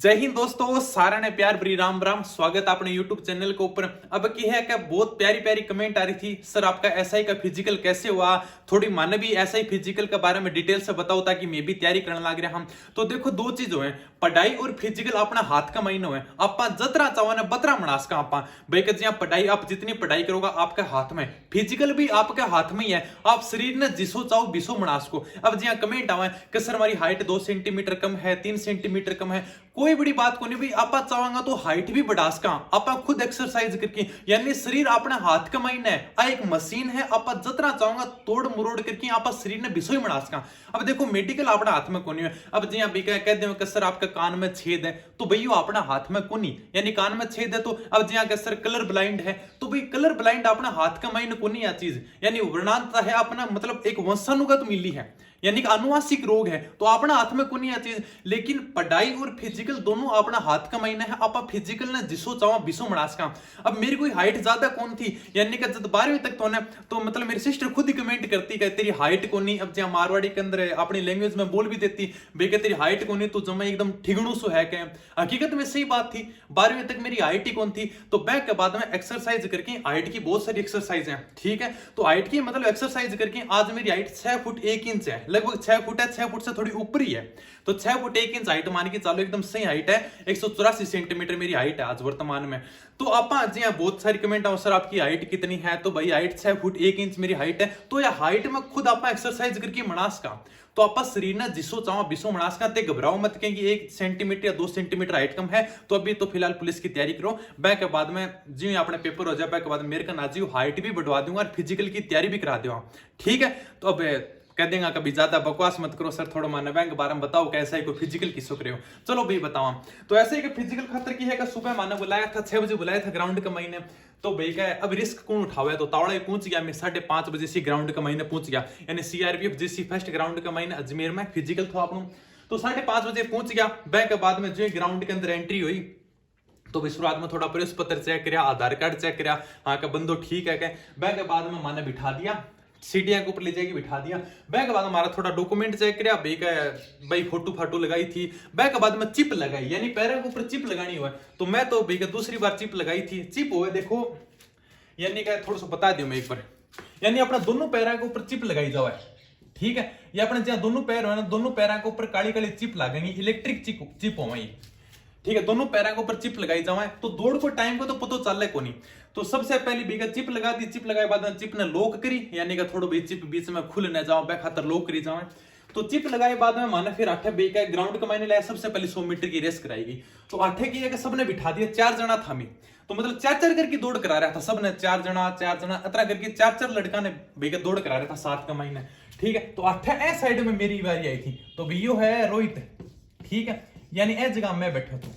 जय हिंद दोस्तों, सारा ने प्यार भरी राम राम। स्वागत अपने YouTube चैनल के ऊपर। अब की है क्या बहुत प्यारी प्यारी कमेंट आ रही थी, सर आपका एसआई का फिजिकल कैसे हुआ, थोड़ी माने भी एसआई फिजिकल के बारे में डिटेल से बताओ ताकि मैं भी तैयारी करने लग रहा हम। तो देखो दो चीज है, पढ़ाई और फिजिकल अपना हाथ का महीना है। आप जतरा चाहो ना बतरा मनास का आप भाई जी पढ़ाई, आप जितनी पढ़ाई करोगे आपके हाथ में, फिजिकल भी आपके हाथ में ही है। आप शरीर ने जिसो चाहो बिसो मनास को। अब जी कमेंट आवे कि सर हमारी हाइट 2 सेंटीमीटर कम है, 3 सेंटीमीटर कम है, कोई बड़ी बात को नहीं भाई। आप चाहोगा तो हाइट भी बढ़ा सका, आप खुद एक्सरसाइज करके, यानी शरीर अपने हाथ का महीना है, आ एक मशीन है। आप जितना चाहोगा तोड़ मरोड़ करके आप शरीर ने बिसो ही बढ़ा सका। अब देखो मेडिकल अपने हाथ में कोनी है। अब जी आप कह दे सर आपका कान में छेद है, तो भाई वो अपना हाथ में कोनी, यानी कान में छेद है। तो अब जी सर कलर ब्लाइंड है, तो भाई कलर ब्लाइंड अपना हाथ का महीना कोनी आ चीज, यानी वर्णांतता है अपना, मतलब एक वंशानुगत मिली है, यानी कि आनुवांशिक रोग है, तो अपना हाथ में कोनी आ चीज। लेकिन पढ़ाई और फिजिकल दोनों अपना हाथ का महीना है। आप फिजिकल ने जिसो चाहो बिसो मनास का। अब मेरी कोई हाइट ज्यादा कौन थी, यानी कि जब 12वीं तक तो ना, तो मतलब मेरी सिस्टर खुद ही कमेंट करती है तेरी हाइट कोनी। अब जहां मारवाड़ी के अंदर अपनी लैंग्वेज में बोल भी देती बेके तेरी हाइट कोनी, तो जमा एकदम ठिगणू सो है। क्या हकीकत में सही बात थी, 12वीं तक मेरी हाइट ही कौन थी। तो बैक के बाद में एक्सरसाइज करके, हाइट की बहुत सारी एक्सरसाइज है, ठीक है। तो हाइट की मतलब एक्सरसाइज करके आज मेरी हाइट 6 फुट 1 इंच है, लगभग 6 फुट है, 6 फुट से थोड़ी ऊपर ही है। तो 6 फुट 1 इंच हाइट मान के चलो, एकदम सही हाइट है। 184 सेंटीमीटर मेरी हाइट है आज वर्तमान में। तो आप जी बहुत सारी कमेंट आओ सर आपकी हाइट कितनी है, तो भाई हाइट 6 फुट 1 इंच मेरी हाइट है। तो यह हाइट में खुद आप एक्सरसाइज करके मनास का, तो आप शरीर ने जिसो चाहो बिसो मनास का। ते घबराओ मत कहेंगे 1 सेंटीमीटर या 2 सेंटीमीटर हाइट कम है, तो अभी तो फिलहाल पुलिस की तैयारी करो। बैक के बाद में जी अपने पेपर हो जाए, बैक के बाद मेरे का नाजी हाइट भी बढ़वा दूंगा और फिजिकल की तैयारी भी करा दूंगा, ठीक है। तो अब कह देगा कभी ज्यादा बकवास मत करो सर, थोड़ा माने बैंक बारे में बताओ कैसा है, कोई फिजिकल किसको करे हो। चलो भाई बताओ। तो ऐसे ही फिजिकल खतर की है कि सुबह माने बुलाया था, 6 बजे बुलाया था ग्राउंड के महीने। तो भाई क्या अब रिस्क कौन उठावे, तो तावड़ा पहुंच गया मैं 5:30 बजे से ग्राउंड के महीने पहुंच गया, यानी सीआरपीएफ जीसी फर्स्ट ग्राउंड के महीने अजमेर में फिजिकल था अपनों। तो 5:30 बजे पहुंच गया। बैंक के बाद में जो ग्राउंड के अंदर एंट्री हुई, तो भी शुरुआत में थोड़ा प्रेस पत्र चेक किया, आधार कार्ड चेक किया, हाँ का बंदो ठीक है क्या। बैंक के बाद में माने बिठा दिया, सीढ़ियां के ऊपर ले जाके बिठा दिया। बैंक के बाद हमारा थोड़ा डॉक्यूमेंट चेक किया, भाई फोटो फाटो लगाई थी। बैंक के बाद में चिप लगाई, यानी पैरों के ऊपर चिप लगानी हुआ। तो मैं तो भाई दूसरी बार चिप लगाई थी। चिप हुए देखो, यानी क्या थोड़ा सा बता दियो मैं एक बार, यानी अपना दोनों पैरों के ऊपर चिप लगाई जाओ, ठीक है। ये अपने जहां दोनों पैर हो ना, दोनों पैरों के ऊपर काली काली चिप लगेंगी, इलेक्ट्रिक चिप हो वही, ठीक है। दोनों पैरों के ऊपर चिप लगाई जाए, तो दौड़ को टाइम को तो पता चल को नहीं। तो सबसे पहली बीघा चिप लगा दी। चिप लगाए बाद चिप ने लॉक करी, यानी कि थोड़ा भी चिप बीच में खुल न जाओ, खातर लॉक करी जाए। तो चिप लगाए बाद में माने फिर 8 बीघा ग्राउंड के मायने लाया। सबसे पहले 100 मीटर की रेस कराएगी। तो 8 की है कि सबने बिठा दिया, 4 जना था मैं, तो मतलब 4-4 करके दौड़ करा रहा था सबने, 4 जना अतरा करके 4-4 लड़का ने भैया दौड़ करा रहा था 7 का महीने, ठीक है। तो 8 ए साइड में मेरी बारी आई थी, तो भैया है रोहित, ठीक है, यानी ए जगह मैं बैठा था,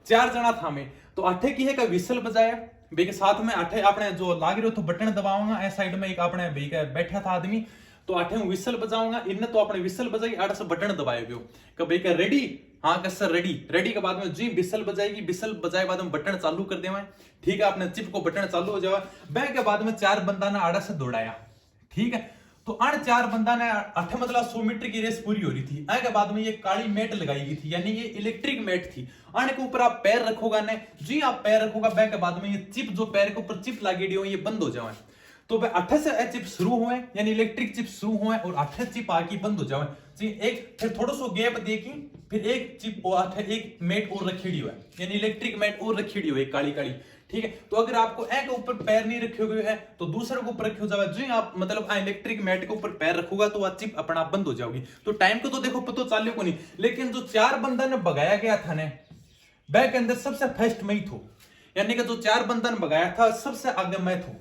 4 जना था मैं। तो 8 की है का विसल बजाया भाई के साथ में। 8 अपने जो लाग रहे हो तो बटन दबाऊंगा, ए साइड में एक अपने भाई का बैठा था आदमी, तो 8 में विसल बजाऊंगा। इनने तो अपने विसल बजाई, 8 से बटन दबाए हुए हो भाई का रेडी, हाँ का सर रेडी। रेडी के बाद में जी विसल बजाएगी, विसल बजाए बाद में बटन चालू कर देवा, ठीक है। अपने चिप को बटन चालू हो जाए। बैक के बाद में 4 बंदा ने 8 से दौड़ाया, ठीक है। तो अन 4 बंदा ने 8 मतलब 100 मीटर की रेस पूरी हो रही थी। आगे बाद में ये काली मैट लगाई गई थी, यानी ये इलेक्ट्रिक मैट थी। अन के ऊपर आप पैर रखोगा ने, जी आप पैर रखोगा, बैक के बाद में ये चिप जो पैर के ऊपर चिप लगी हो ये बंद हो जाए। तो 8 से चिप शुरू हुए, यानी इलेक्ट्रिक चिप शुरू हुए, और 8 चिप आके बंद हो जाए जी। एक फिर थोड़ा सा गैप देखी, फिर एक चिप और 8 एक मैट और रखी हुई है, यानी इलेक्ट्रिक मैट और रखी हुई है काली काली, ठीक है। तो अगर आपको एक ऊपर पैर नहीं रखे हुए है तो दूसरे को ऊपर रखे जाओगे, जो आप मतलब इलेक्ट्रिक मैट के ऊपर पैर रखोगा तो वह चिप अपना बंद हो जाओगी। तो टाइम को तो देखो पता चल को नहीं, लेकिन जो 4 बंदा ने भगाया गया था ने, बैक के अंदर सबसे फर्स्ट मैं ही था, यानी कि जो 4 बंदा ने भगाया था सबसे आगे मैं था,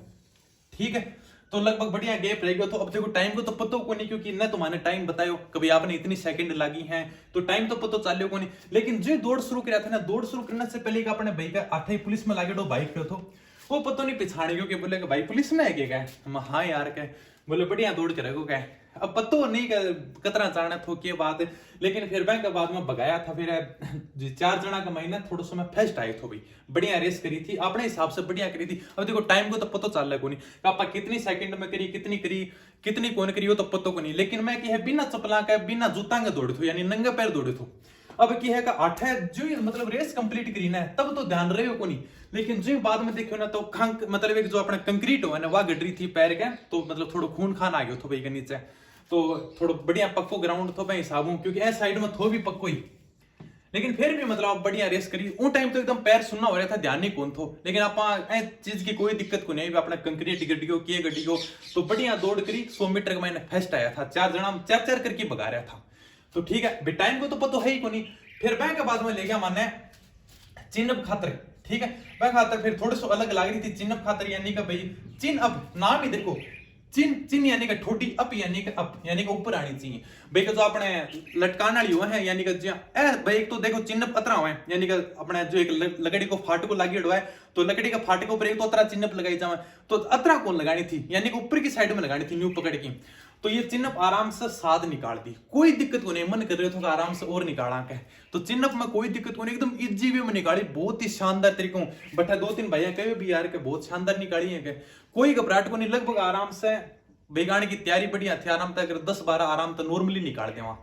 ठीक है। तो लगभग बढ़िया गैप रहेगा। तो अब देखो टाइम को तो पता को नहीं, क्योंकि न तुम्हारे टाइम बतायो कभी आपने इतनी सेकंड लगी हैं, तो टाइम तो पता चल को नहीं। लेकिन जो दौड़ शुरू किया था ना, दौड़ शुरू करने से पहले अपने भाई का 8 पुलिस में लागे दो बाइक पे तो वो पता नहीं पिछाड़े, क्योंकि बोले भाई पुलिस में है क्या, हाँ यार क्या, बोले बढ़िया दौड़ के रखो क्या। अब पतो नहीं कतरा चाणा थो के बात, लेकिन फिर बैंक के बाद में भगाया था। फिर 4 जना का महीना थोड़ा सा मैं फर्स्ट आए थे भाई, बढ़िया रेस करी थी, अपने हिसाब से बढ़िया करी थी। अब देखो टाइम को तो पता चल रहा को नहीं, आप कितनी सेकंड में करी, कितनी कौन करी वो तो पता को नहीं। लेकिन मैं कि बिना चपला का बिना जूता के दौड़े थो, यानी नंगे पैर दौड़े थो। अब की है का 8 है जो मतलब रेस कंप्लीट करी ना तब तो ध्यान रहे हो को नहीं, लेकिन जो बाद में देखो ना तो खंक मतलब एक जो अपना कंक्रीट हो ना वह गडरी थी पैर के, तो मतलब थोड़ा खून खान आ गयो थो भाई के नीचे, तो थोड़ा बढ़िया पक्को ग्राउंड थो मैं हिसाब हूं, क्योंकि इस साइड में थो भी पक्को ही, लेकिन फिर भी मतलब बढ़िया रेस करी। उन टाइम तो एकदम पैर सुनना हो रहा था, ध्यान नहीं कौन थो, लेकिन आप चीज की कोई दिक्कत को नहीं, अपना कंक्रीट गड्डी को किए गड्डी को तो बढ़िया दौड़ करी। 100 मीटर का मैंने फर्स्ट आया था, 4 जना 4-4 करके भगा रहा था, तो ठीक है टाइम को तो पता है ही को नहीं। फिर बैंक के बाद में ले गया माने चिन्ह खातर, ठीक है बैंक खातर फिर थोड़े सो अलग लग रही थी चिन्ह खातर, यानी कि भाई चिन्ह अब नाम ही देखो चिन चिन यानी कि ठोटी अप यानी कि अप यानी कि ऊपर आनी चाहिए भाई जो अपने लटकाने वाली हुआ है, यानी कि भाई एक तो देखो चिन्ह अतरा हुआ है, यानी कि अपने जो एक लकड़ी को फाटको लगी हुआ है, तो लकड़ी का फाटक ऊपर एक तो अतरा चिन्ह लगाई जाए, तो अतरा कौन लगानी थी, यानी कि ऊपर की साइड में लगानी थी न्यू पकड़ की, तो ये चिन्ह आराम से साध निकाल दी, कोई दिक्कत को नहीं, मन कर रहे थे आराम से और निकाला के, तो चिन्ह में कोई दिक्कत को नहीं, एकदम इजी वे में निकाली, बहुत ही शानदार तरीकों बटा 2-3 भैया कहे भी यार के बहुत शानदार निकाली है, कोई घबराहट को नहीं, लगभग आराम से बेगाने की तैयारी बढ़िया थी, आराम तक 10-12 आराम तो नॉर्मली निकाल दे वहां,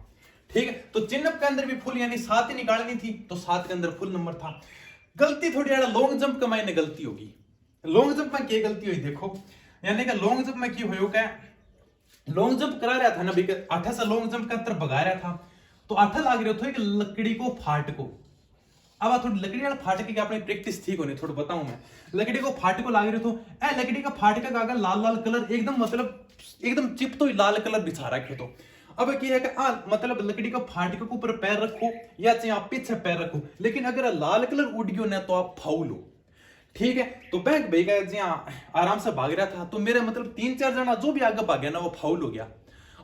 ठीक है। तो चिन्ह के अंदर भी फुल यानी 7 ही निकालनी थी, तो 7 के अंदर फुल नंबर था। गलती थोड़ी लॉन्ग जंप का मैंने गलती होगी, लॉन्ग जंप में क्या गलती हुई देखो, यानी कि लॉन्ग जंप में की हो क्या, लॉन्ग जंप करा रहा था ना भाई, 8 से लॉन्ग जंप का तरफ भगा रहा था, तो 8 लाग रहा था एक लकड़ी को फाट को, अब थोड़ी लकड़ी वाला फाटके की अपनी प्रैक्टिस ठीक होनी, थोड़ा बताऊं मैं, लकड़ी को फाटको लाग रहे तो ए लकड़ी का फाटका का अगर लाल लाल कलर एकदम मतलब एकदम चिप तो लाल कलर बिछा रखे, तो अब क्या है कि मतलब लकड़ी का फाटके के ऊपर पैर रखो या चाहे आप पीछे पैर रखो, लेकिन अगर लाल कलर उड़ गयो ना तो आप फाउल हो, ठीक है। तो बैंक भाई का जी आराम से भाग रहा था, तो मेरे मतलब 3-4 जना जो भी आगे भाग गया ना वो फाउल हो गया।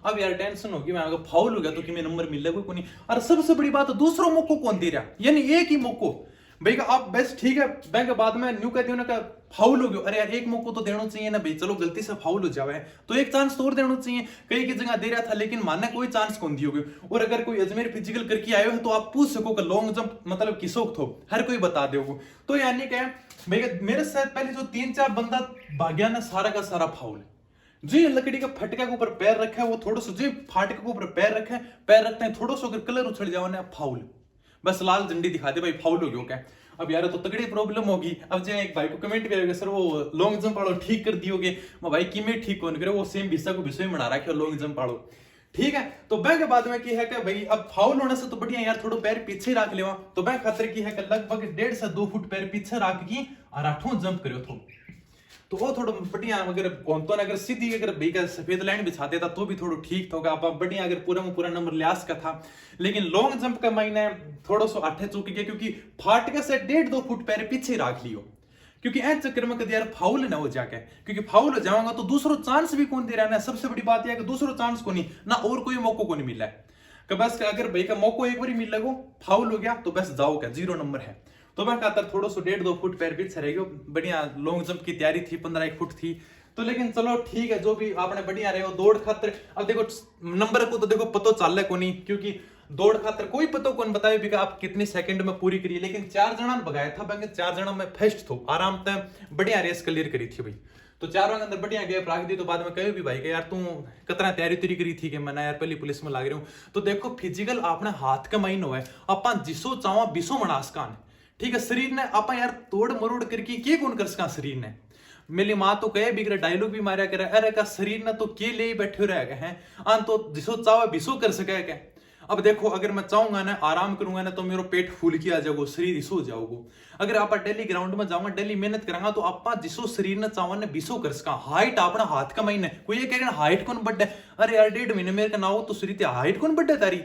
अब यार टेंशन होगी, मैं अगर फाउल हो गया तो कि मैं नंबर मिलेगा कोई नहीं, और सबसे बड़ी बात दूसरों मौको कौन दे रहा, यानी एक ही मौको भाई का आप बस ठीक है, बैंक बाद में न्यू कहती हूँ ना का फाउल हो गया, अरे यार एक मौको तो देना चाहिए ना भाई, चलो गलती से फाउल हो जावे तो एक चांस तो और देना चाहिए, कई की जगह दे रहा था लेकिन मानने कोई चांस कौन दियोगे। और अगर कोई अजमेर फिजिकल करके आयो है तो आप पूछ सको कि लॉन्ग जंप मतलब किसोक थो, हर कोई बता दोगे, तो यानी क्या भाई मेरे साथ पहले जो 3-4 बंदा भाग्या ना सारा का सारा फाउल, जी लकड़ी का फटका के ऊपर पैर रखा है वो थोड़ा सा जी फाटके के ऊपर पैर रखा है, पैर रखते हैं थोड़ा सा अगर कलर उछल जाओ ना फाउल, बस लाल झंडी दिखा दे भाई फाउल हो गया क्या। अब यार तो तगड़ी प्रॉब्लम होगी, अब जो एक भाई को कमेंट करेगा सर वो लॉन्ग जंप वालों ठीक कर दियोगे, मैं भाई कि मैं ठीक कौन करे, वो सेम भिसा को भिसो ही बना रखा है लॉन्ग जंप वालों, ठीक है। तो बैंक बाद में की है कि भाई अब फाउल होने से तो बढ़िया यार थोड़ा पैर पीछे रख ले, तो बैंक खातर की है कि लगभग 1.5 से 2 फुट पैर पीछे रख की और 8वां जंप करो तो वो थोड़ा बढ़िया, अगर कौन तो अगर सीधी अगर भाई का सफेद लाइन बिछा देता तो भी थोड़ा ठीक होगा, आप बढ़िया अगर पूरा में पूरा नंबर लियास का था, लेकिन लॉन्ग जंप का महीने थोड़ा सा 8 चूक गया, क्योंकि फाटके से 1.5-2 फुट पैर पीछे रख लियो, क्योंकि ऐसे चक्कर में कभी यार फाउल ना हो जाके, क्योंकि फाउल हो जाऊंगा तो दूसरो चांस भी कौन दे रहा है ना, सबसे बड़ी बात यह है कि दूसरो चांस को नहीं ना और कोई मौका को नहीं मिला है, कि बस अगर भाई का मौका एक बार मिल लगो फाउल हो गया तो बस जाओ क्या 0 नंबर है। तो मैं कहता थोड़ा सा 1.5-2 फुट पैर पीछे रह गया, बढ़िया लॉन्ग जंप की तैयारी थी 15-1 फुट थी, तो लेकिन चलो ठीक है जो भी आपने बढ़िया रहे हो दौड़ खातर। अब देखो नंबर को तो देखो पता चल रहा है को नहीं, क्योंकि दौड़ खातर कोई पता कौन बताए भी आप कितने सेकंड में पूरी करी, लेकिन 4 जना भगाया था, 4 जना में फर्स्ट थो, आराम से बढ़िया रेस क्लियर करी थी भाई, तो 4 के अंदर बढ़िया गैप रख दी, तो बाद में कहे भी भाई यार तू कितना तैयारी तेरी करी थी कि मैं यार पहली पुलिस में लाग रही हूँ। तो देखो फिजिकल अपने हाथ का महीन है, आप जिसो चाहो बिसो मनासकान, ठीक है, शरीर ने आप यार तोड़ मरोड़ करके के कौन कर सका, शरीर ने मेरी माँ तो कहे भी डायलॉग भी मारा करे, अरे का शरीर ने तो के ले बैठे रह गए हैं आन, तो जिसो चाहो बिसो कर सके क्या। अब देखो अगर मैं चाहूंगा ना आराम करूंगा ना तो मेरा पेट फूल के आ जाओगे, शरीर इसो जाओगे, अगर आप डेली ग्राउंड में जाऊंगा डेली मेहनत करांगा तो आप जिसो शरीर ने चाहो ना बिसो कर सका। हाइट अपना हाथ का महीने, कोई ये कहेगा हाइट कौन बढ़े, अरे यार 1.5 महीने मेरे का ना हो तो शरीर हाइट कौन बढ़े तारी,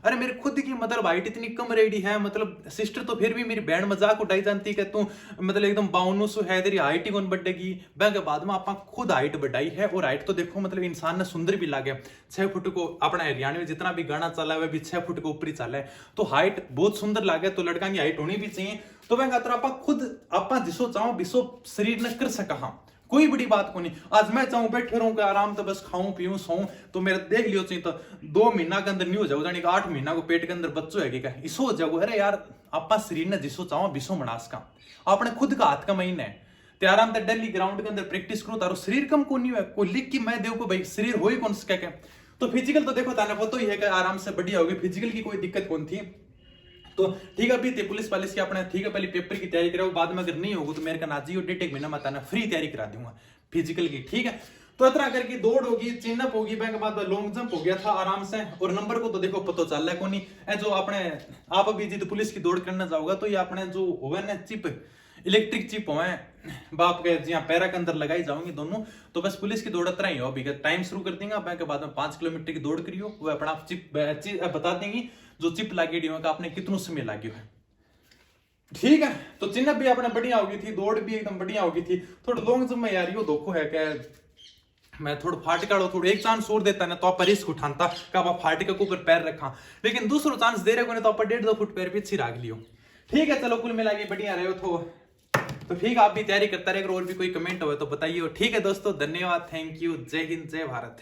अरे मेरे खुद की मतलब हाइट इतनी कम रेडी है, मतलब सिस्टर तो फिर भी मेरी बैंड मजाक उठाई जानती है तू मतलब एकदम 52 है तेरी हाइट ही कौन बढ़ेगी, के बाद में आप खुद हाइट बढ़ाई है, और हाइट तो देखो मतलब इंसान ने सुंदर भी लागे, 6 फुट को अपना हरियाणा में जितना भी गाना चला है भी 6 फुट के ऊपर ही चला है, तो हाइट बहुत सुंदर लागे, तो लड़का की हाइट होनी भी चाहिए, तो वह आप खुद आप जिसो चाहो बिसो शरीर ने कर सका, हाँ कोई बड़ी बात को नहीं। आज मैं चाहूं बैठे रहूं आराम से बस खाऊं पीऊं सोऊं, तो मेरा देख लियो चाहिए तो 2 महीना के अंदर नहीं हो जाओ, जानी 8 महीना को पेट के अंदर बच्चों है क्या इसो हो जाओ। अरे यार आप शरीर ने जिसो चाहो बिसो मनास का, आपने खुद का हाथ का महीना है, तो आराम से डेली ग्राउंड के अंदर प्रैक्टिस करो, तारो शरीर कम को नहीं है, कोई लिख की मैं देखो भाई शरीर हो ही कौन सा क्या। तो फिजिकल तो देखो ताने पता ही है कि आराम से बढ़िया होगी, फिजिकल की कोई दिक्कत कौन थी। तो ठीक है, अभी थे पुलिस वालिस की अपने ठीक है, पहले पेपर की तैयारी कराओ, बाद में अगर नहीं होगा तो मेरे का नाजी और 1.5 महीना मत आना, फ्री तैयारी करा दूंगा फिजिकल की, ठीक है। तो इतना करके दौड़ होगी, चिनअप होगी, बैंक बाद लॉन्ग जंप हो गया था आराम से। और नंबर को तो देखो पता चल रहा है कोनी, जो अपने आप अभी जी पुलिस की दौड़ करने जाओगा तो ये अपने जो होवे ना चिप, इलेक्ट्रिक चिप होवे बाप के जी पैरा के अंदर लगाई जाऊंगी दोनों। तो बस पुलिस की दौड़ इतना ही हो, अभी टाइम शुरू कर देंगे बैंक के बाद में 5 किलोमीटर की दौड़ करियो, वो अपना चिप बता देंगी जो चिप लागेडी होगा आपने कितना समय लाग्यो है, ठीक है। तो चिन्ह भी अपने बढ़िया होगी थी, दौड़ भी एकदम बढ़िया होगी थी। थोड़ा लॉन्ग जंप में यार यो धोखो है क्या, मैं थोड़ा फाटका थोड़ा एक चांस और देता ना तो आप रिस्क उठाता का आप फाटका के ऊपर पैर रखा, लेकिन दूसरा चांस दे रहे को नहीं तो आप 1.5-2 फुट पैर पीछे राख लियो, ठीक है। चलो कुल मिला के बढ़िया रहे हो तो ठीक है, आप भी तैयारी करता रहे, और भी कोई कमेंट हो तो बताइए, ठीक है दोस्तों, धन्यवाद, थैंक यू, जय हिंद, जय भारत।